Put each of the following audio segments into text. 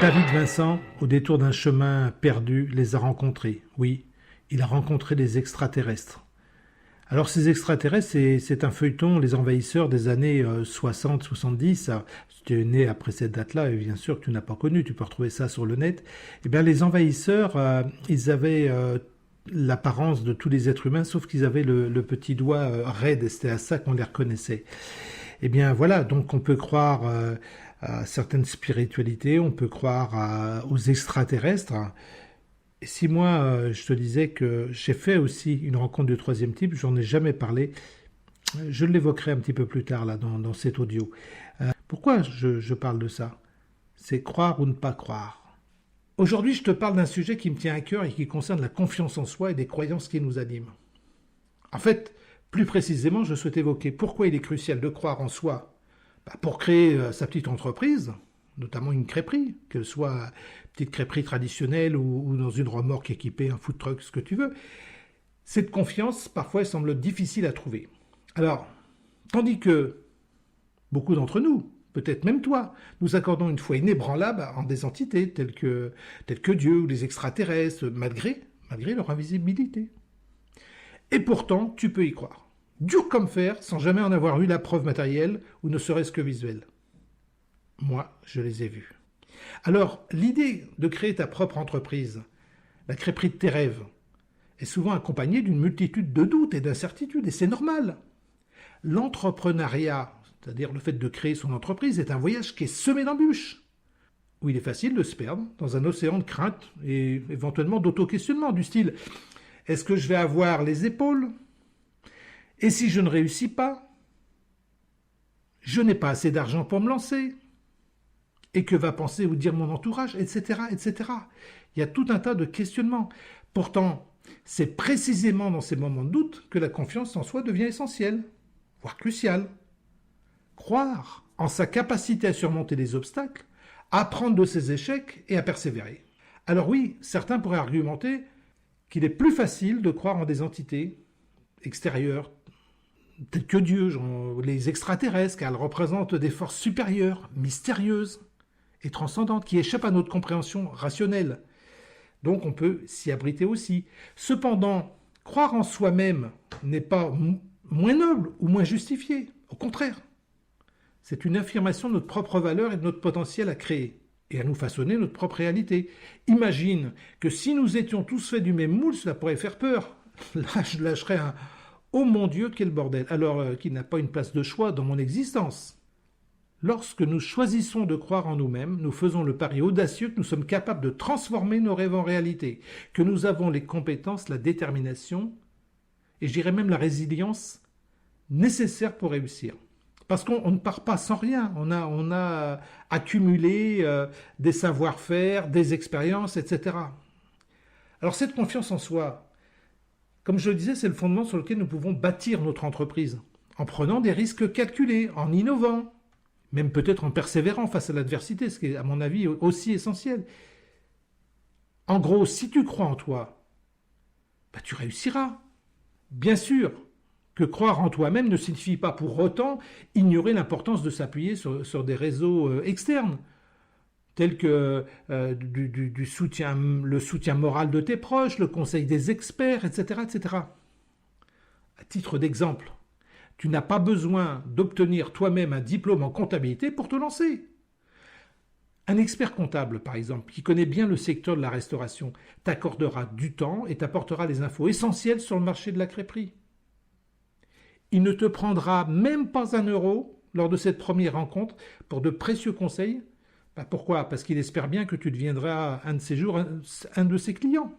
David Vincent, au détour d'un chemin perdu, les a rencontrés. Oui, il a rencontré des extraterrestres. Alors ces extraterrestres, c'est un feuilleton, les envahisseurs des années 60-70. Si tu es né après cette date-là, et bien sûr que tu n'as pas connu, tu peux retrouver ça sur le net. Eh bien les envahisseurs, ils avaient l'apparence de tous les êtres humains, sauf qu'ils avaient le petit doigt raide, et c'était à ça qu'on les reconnaissait. Eh bien voilà, donc on peut croire à certaines spiritualités, on peut croire aux extraterrestres. Et si moi, je te disais que j'ai fait aussi une rencontre du troisième type, j'en ai jamais parlé, je l'évoquerai un petit peu plus tard là dans cet audio. Pourquoi je parle de ça? C'est croire ou ne pas croire. Aujourd'hui, je te parle d'un sujet qui me tient à cœur et qui concerne la confiance en soi et des croyances qui nous animent. En fait, plus précisément, je souhaite évoquer pourquoi il est crucial de croire en soi pour créer sa petite entreprise, notamment une crêperie, qu'elle soit petite crêperie traditionnelle ou dans une remorque équipée, un food truck, ce que tu veux. Cette confiance, parfois, elle semble difficile à trouver. Alors, tandis que beaucoup d'entre nous, peut-être même toi, nous accordons une foi inébranlable en des entités telles que Dieu ou les extraterrestres, malgré leur invisibilité. Et pourtant, tu peux y croire. Dur comme fer, sans jamais en avoir eu la preuve matérielle ou ne serait-ce que visuelle. Moi, je les ai vus. Alors, l'idée de créer ta propre entreprise, la crêperie de tes rêves, est souvent accompagnée d'une multitude de doutes et d'incertitudes, et c'est normal. L'entrepreneuriat, c'est-à-dire le fait de créer son entreprise, est un voyage qui est semé d'embûches, où il est facile de se perdre dans un océan de craintes et éventuellement d'auto-questionnement du style « Est-ce que je vais avoir les épaules ? Et si je ne réussis pas ? Je n'ai pas assez d'argent pour me lancer ? Et que va penser ou dire mon entourage, etc., etc. » Il y a tout un tas de questionnements. Pourtant, c'est précisément dans ces moments de doute que la confiance en soi devient essentielle, voire cruciale. Croire en sa capacité à surmonter les obstacles, à apprendre de ses échecs et à persévérer. Alors oui, certains pourraient argumenter qu'il est plus facile de croire en des entités extérieures, telles que Dieu, genre les extraterrestres, car elles représentent des forces supérieures, mystérieuses et transcendantes, qui échappent à notre compréhension rationnelle. Donc on peut s'y abriter aussi. Cependant, croire en soi-même n'est pas moins noble ou moins justifié. Au contraire, c'est une affirmation de notre propre valeur et de notre potentiel à créer et à nous façonner notre propre réalité. Imagine que si nous étions tous faits du même moule, cela pourrait faire peur. Là, je lâcherais un « Oh mon Dieu, quel bordel !» alors qu'il n'a pas une place de choix dans mon existence. Lorsque nous choisissons de croire en nous-mêmes, nous faisons le pari audacieux que nous sommes capables de transformer nos rêves en réalité, que nous avons les compétences, la détermination et je dirais même la résilience nécessaires pour réussir. Parce qu'on ne part pas sans rien, on a accumulé des savoir-faire, des expériences, etc. Alors cette confiance en soi, comme je le disais, c'est le fondement sur lequel nous pouvons bâtir notre entreprise, en prenant des risques calculés, en innovant, même peut-être en persévérant face à l'adversité, ce qui est à mon avis aussi essentiel. En gros, si tu crois en toi, tu réussiras. Bien sûr que croire en toi-même ne signifie pas pour autant ignorer l'importance de s'appuyer sur des réseaux externes, tels que le soutien moral de tes proches, le conseil des experts, etc., etc. À titre d'exemple, tu n'as pas besoin d'obtenir toi-même un diplôme en comptabilité pour te lancer. Un expert comptable, par exemple, qui connaît bien le secteur de la restauration, t'accordera du temps et t'apportera les infos essentielles sur le marché de la crêperie. Il ne te prendra même pas un euro lors de cette première rencontre pour de précieux conseils. Pourquoi ? Parce qu'il espère bien que tu deviendras un de ces jours un de ses clients.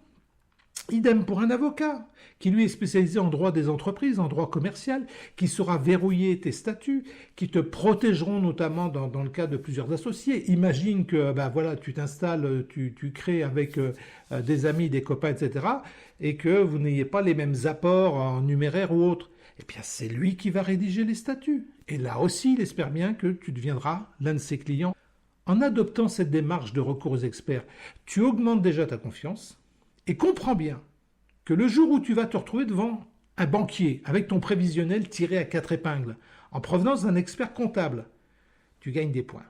Idem pour un avocat, qui lui est spécialisé en droit des entreprises, en droit commercial, qui saura verrouiller tes statuts, qui te protégeront notamment dans le cas de plusieurs associés. Imagine que tu t'installes, tu crées avec des amis, des copains, etc., et que vous n'ayez pas les mêmes apports en numéraire ou autre. Eh bien, c'est lui qui va rédiger les statuts. Et là aussi, il espère bien que tu deviendras l'un de ses clients. En adoptant cette démarche de recours aux experts, tu augmentes déjà ta confiance. Et comprends bien que le jour où tu vas te retrouver devant un banquier avec ton prévisionnel tiré à 4 épingles, en provenance d'un expert comptable, tu gagnes des points.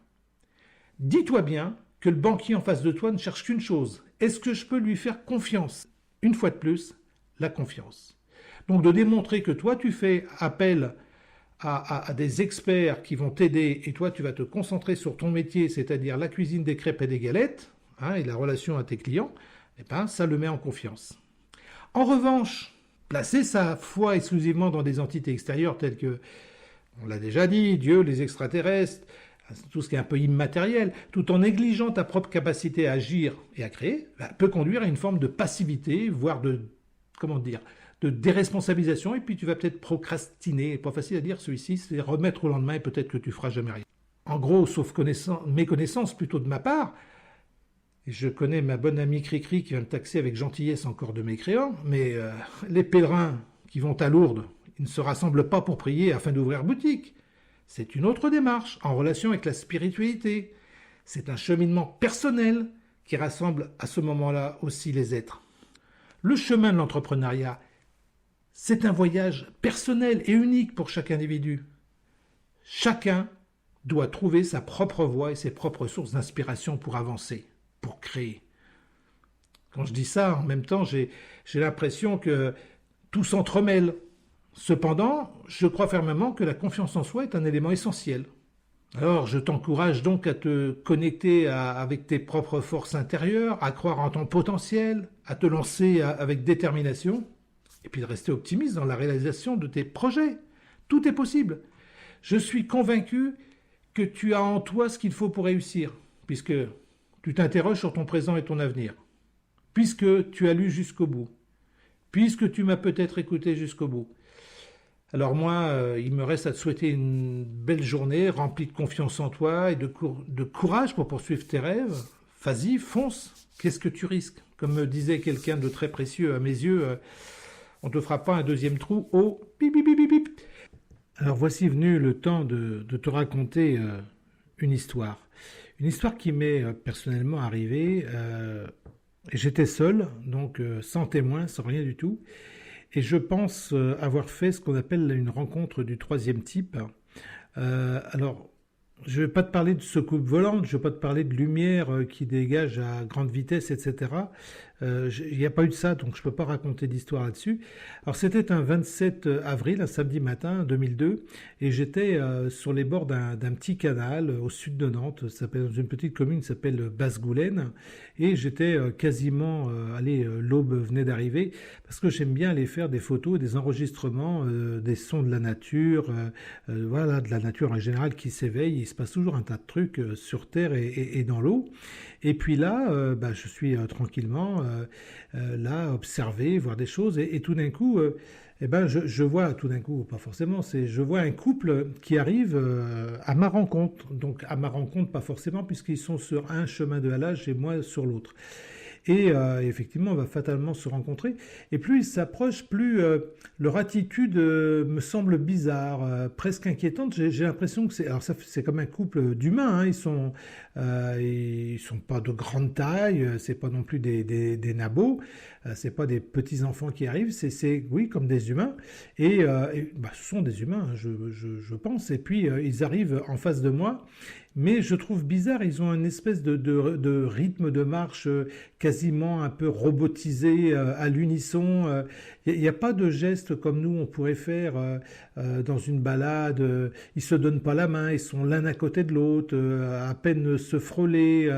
Dis-toi bien que le banquier en face de toi ne cherche qu'une chose. Est-ce que je peux lui faire confiance? Une fois de plus, la confiance. Donc de démontrer que toi, tu fais appel à des experts qui vont t'aider et toi, tu vas te concentrer sur ton métier, c'est-à-dire la cuisine des crêpes et des galettes, hein, et la relation à tes clients, eh ben, ça le met en confiance. En revanche, placer sa foi exclusivement dans des entités extérieures telles que, on l'a déjà dit, Dieu, les extraterrestres, tout ce qui est un peu immatériel, tout en négligeant ta propre capacité à agir et à créer, peut conduire à une forme de passivité, voire comment dire, de déresponsabilisation, et puis tu vas peut-être procrastiner, pas facile à dire celui-ci, c'est remettre au lendemain et peut-être que tu feras jamais rien. En gros, sauf méconnaissance plutôt de ma part, et je connais ma bonne amie Cricri qui va me taxer avec gentillesse encore de mécréant, mais les pèlerins qui vont à Lourdes, ils ne se rassemblent pas pour prier afin d'ouvrir boutique. C'est une autre démarche en relation avec la spiritualité. C'est un cheminement personnel qui rassemble à ce moment-là aussi les êtres. Le chemin de l'entrepreneuriat, c'est un voyage personnel et unique pour chaque individu. Chacun doit trouver sa propre voie et ses propres sources d'inspiration pour avancer, pour créer. Quand je dis ça, en même temps, j'ai l'impression que tout s'entremêle. Cependant, je crois fermement que la confiance en soi est un élément essentiel. Alors, je t'encourage donc à te connecter avec tes propres forces intérieures, à croire en ton potentiel, à te lancer avec détermination, et puis de rester optimiste dans la réalisation de tes projets. Tout est possible. Je suis convaincu que tu as en toi ce qu'il faut pour réussir, puisque tu t'interroges sur ton présent et ton avenir, puisque tu as lu jusqu'au bout, puisque tu m'as peut-être écouté jusqu'au bout. Alors moi, il me reste à te souhaiter une belle journée remplie de confiance en toi et de courage pour poursuivre tes rêves. Vas-y, fonce. Qu'est-ce que tu risques? Comme me disait quelqu'un de très précieux à mes yeux, on ne te fera pas un deuxième trou au bip bip bip bip. Alors voici venu le temps de te raconter une histoire. Une histoire qui m'est personnellement arrivée. J'étais seul, donc sans témoin, sans rien du tout. Et je pense avoir fait ce qu'on appelle une rencontre du troisième type. Alors, je ne vais pas te parler de soucoupe volante, je ne vais pas te parler de lumière qui dégage à grande vitesse, etc. Il n'y a pas eu de ça, donc je ne peux pas raconter d'histoire là-dessus. Alors, c'était un 27 avril, un samedi matin 2002, et j'étais sur les bords d'un petit canal au sud de Nantes, dans une petite commune qui s'appelle Basse-Goulaine, et j'étais quasiment, l'aube venait d'arriver, parce que j'aime bien aller faire des photos et des enregistrements des sons de la nature, voilà, de la nature en général qui s'éveille. Il se passe toujours un tas de trucs sur Terre et dans l'eau. Et puis là, je suis tranquillement là, observer, voir des choses, et tout d'un coup, je vois, tout d'un coup, pas forcément, je vois un couple qui arrive à ma rencontre. Donc à ma rencontre, pas forcément, puisqu'ils sont sur un chemin de halage et moi sur l'autre. Et effectivement, on va fatalement se rencontrer. Et plus ils s'approchent, plus leur attitude me semble bizarre, presque inquiétante. J'ai l'impression que c'est comme un couple d'humains. Hein. Ils sont pas de grande taille. C'est pas non plus des nabots. C'est pas des petits enfants qui arrivent. Oui, comme des humains. Ce sont des humains, hein, je pense. Et puis ils arrivent en face de moi. Mais je trouve bizarre, ils ont une espèce de rythme de marche quasiment un peu robotisé à l'unisson. Il n'y a pas de gestes comme nous on pourrait faire dans une balade. Ils se donnent pas la main, ils sont l'un à côté de l'autre, à peine se frôler.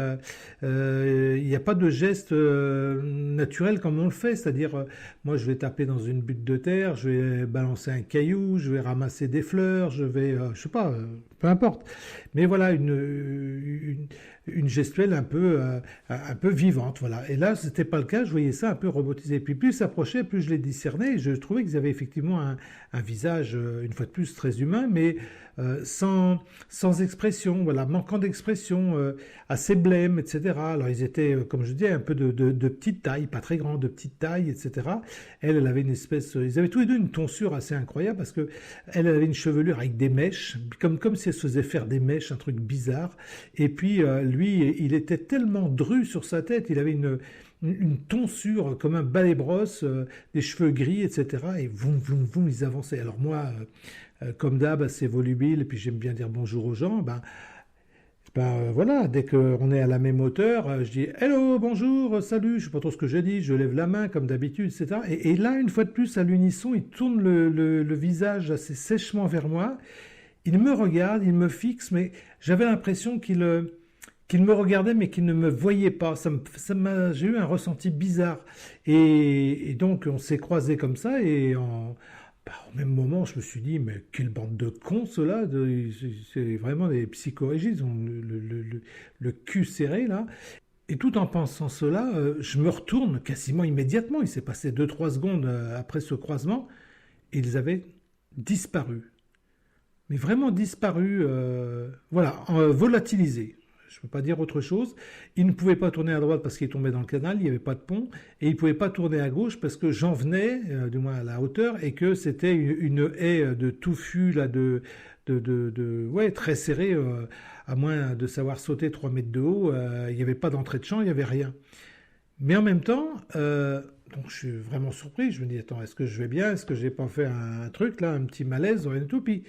Il n'y a pas de gestes naturels comme on le fait. C'est-à-dire, moi je vais taper dans une butte de terre, je vais balancer un caillou, je vais ramasser des fleurs, je vais, je sais pas, peu importe. Mais voilà, une gestuelle un peu vivante, voilà. Et là, c'était pas le cas, je voyais ça un peu robotisé. Puis plus ils s'approchaient, plus je les discernais, et je trouvais qu'ils avaient effectivement un visage, une fois de plus, très humain, mais sans expression, voilà, manquant d'expression, assez blême, etc. Alors ils étaient, comme je dis, un peu de petite taille, pas très grands, de petite taille, etc. Elle avait une espèce, ils avaient tous les deux une tonsure assez incroyable, parce que elle avait une chevelure avec des mèches, comme si elle se faisait faire des mèches, un truc bizarre. Et puis lui, il était tellement dru sur sa tête, il avait une tonsure comme un balai-brosse, des cheveux gris, etc. Et voum, voum, voum, ils avançaient. Alors moi, comme d'hab, assez volubile, et puis j'aime bien dire bonjour aux gens, Voilà, dès qu'on est à la même hauteur, je dis hello, bonjour, salut, je sais pas trop ce que je dis, je lève la main comme d'habitude, etc. Et là, une fois de plus, à l'unisson, il tourne le visage assez sèchement vers moi. Il me regarde, il me fixe, mais j'avais l'impression qu'il me regardait, mais qu'il ne me voyait pas. J'ai eu un ressenti bizarre. Et donc, on s'est croisés comme ça, au même moment, je me suis dit, mais quelle bande de cons, ceux-là, c'est vraiment des psychorégies, ils ont le cul serré, là. Et tout en pensant cela, je me retourne quasiment immédiatement. Il s'est passé 2 3 secondes après ce croisement, et ils avaient disparu. Mais vraiment disparu, voilà, volatilisé. Je ne peux pas dire autre chose. Il ne pouvait pas tourner à droite parce qu'il tombait dans le canal, il n'y avait pas de pont, et il ne pouvait pas tourner à gauche parce que j'en venais, du moins à la hauteur, et que c'était une haie de touffu, là, ouais, très serrée, à moins de savoir sauter 3 mètres de haut, il n'y avait pas d'entrée de champ, il n'y avait rien. Mais en même temps, donc je suis vraiment surpris. Je me dis, attends, est-ce que je vais bien? Est-ce que j'ai pas fait un truc là, un petit malaise, rien du tout? Puis,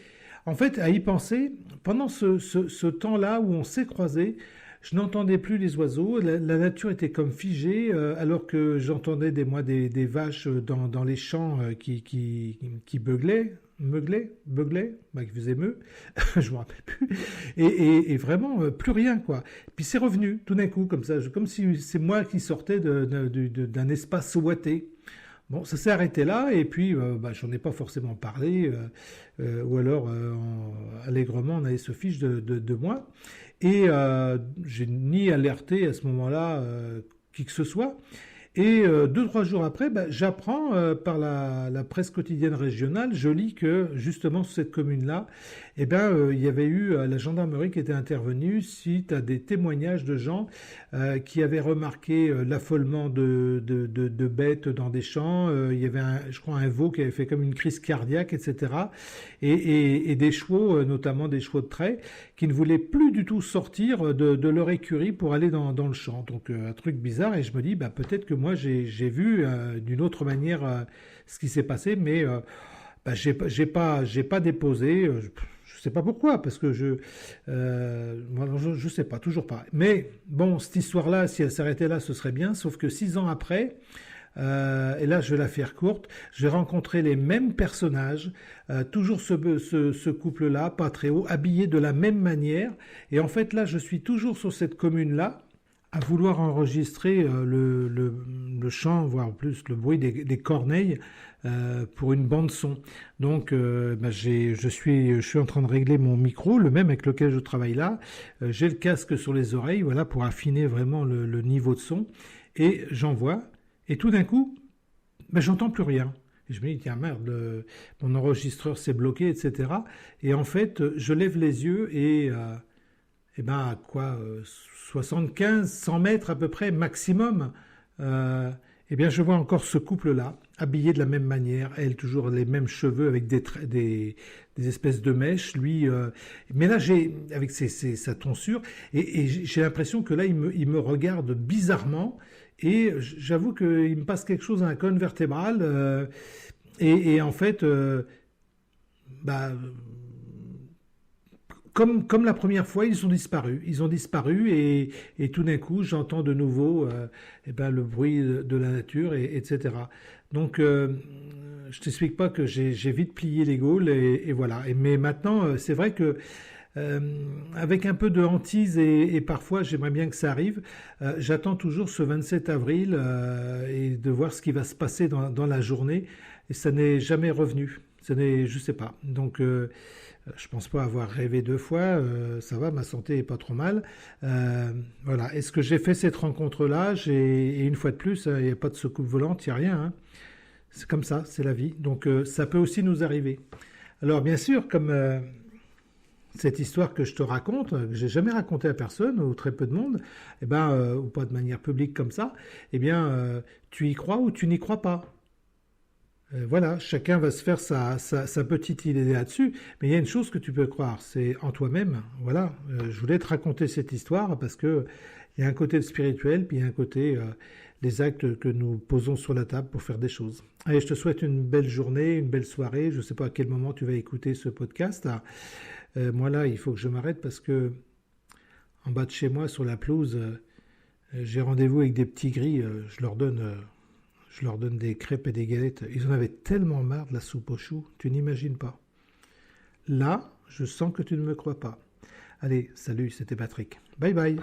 en fait, à y penser, pendant ce temps-là où on s'est croisés, je n'entendais plus les oiseaux. La nature était comme figée, alors que j'entendais des vaches dans les champs qui beuglaient, bah, qui faisaient meu, je me rappelle plus, et vraiment plus rien quoi. Puis c'est revenu tout d'un coup comme ça, comme si c'est moi qui sortais d'un espace ouaté. Bon, ça s'est arrêté là, et puis bah, j'en ai pas forcément parlé, ou alors allègrement on allait se fiche de moi, et j'ai ni alerté à ce moment-là qui que ce soit. Et 2 3 jours après, bah, j'apprends par la presse quotidienne régionale, je lis que justement sur cette commune-là, eh ben, il y avait eu la gendarmerie qui était intervenue suite à des témoignages de gens qui avaient remarqué l'affolement de bêtes dans des champs. Il y avait, je crois, un veau qui avait fait comme une crise cardiaque, etc. Et des chevaux, notamment des chevaux de trait, qui ne voulaient plus du tout sortir de leur écurie pour aller dans le champ. Donc un truc bizarre, et je me dis, bah, peut-être que moi j'ai vu d'une autre manière ce qui s'est passé, mais bah, j'ai pas déposé. Je sais pas pourquoi, parce que je sais pas, toujours pas. Mais bon, cette histoire-là, si elle s'arrêtait là, ce serait bien. Sauf que 6 ans après, et là je vais la faire courte, je vais rencontrer les mêmes personnages, toujours ce couple-là, pas très haut, habillé de la même manière. Et en fait là, je suis toujours sur cette commune-là, à vouloir enregistrer le chant, voire plus le bruit des corneilles pour une bande son. Donc bah, je suis en train de régler mon micro, le même avec lequel je travaille là. J'ai le casque sur les oreilles, voilà, pour affiner vraiment le niveau de son. Et j'envoie. Et tout d'un coup, bah, j'entends plus rien. Et je me dis, tiens, merde, mon enregistreur s'est bloqué, etc. Et en fait, je lève les yeux et ben, à quoi 75, 100 mètres à peu près, maximum, eh bien, je vois encore ce couple-là, habillé de la même manière, elle toujours les mêmes cheveux avec des espèces de mèches, lui, mais là, avec sa tonsure, et j'ai l'impression que là, il me regarde bizarrement, et j'avoue qu'il me passe quelque chose à la colonne vertébrale, et en fait, bah, comme la première fois, ils ont disparu. Ils ont disparu, et tout d'un coup, j'entends de nouveau eh ben, le bruit de la nature, etc. Donc, je t'explique pas que j'ai vite plié les gaules, et voilà. Mais maintenant, c'est vrai que euh, avec un peu de hantise, et parfois j'aimerais bien que ça arrive, j'attends toujours ce 27 avril et de voir ce qui va se passer dans la journée, et ça n'est jamais revenu. Je sais pas. Donc, je pense pas avoir rêvé 2 fois. Ça va, ma santé est pas trop mal. Voilà. Est-ce que j'ai fait cette rencontre-là? Et une fois de plus, il n'y a pas de soucoupe volante, il n'y a rien, hein. C'est comme ça, c'est la vie. Donc, ça peut aussi nous arriver. Alors, bien sûr, comme cette histoire que je te raconte, que j'ai jamais racontée à personne ou très peu de monde, eh ben, ou pas de manière publique comme ça, eh bien, tu y crois ou tu n'y crois pas. Voilà, chacun va se faire sa petite idée là-dessus, mais il y a une chose que tu peux croire, c'est en toi-même. Voilà, je voulais te raconter cette histoire parce que il y a un côté spirituel, puis il y a un côté les actes que nous posons sur la table pour faire des choses. Allez, je te souhaite une belle journée, une belle soirée. Je ne sais pas à quel moment tu vas écouter ce podcast. Moi là, il faut que je m'arrête parce que en bas de chez moi, sur la pelouse, j'ai rendez-vous avec des petits gris, je leur donne des crêpes et des galettes. Ils en avaient tellement marre de la soupe aux choux, tu n'imagines pas. Là, je sens que tu ne me crois pas. Allez, salut, c'était Patrick. Bye bye.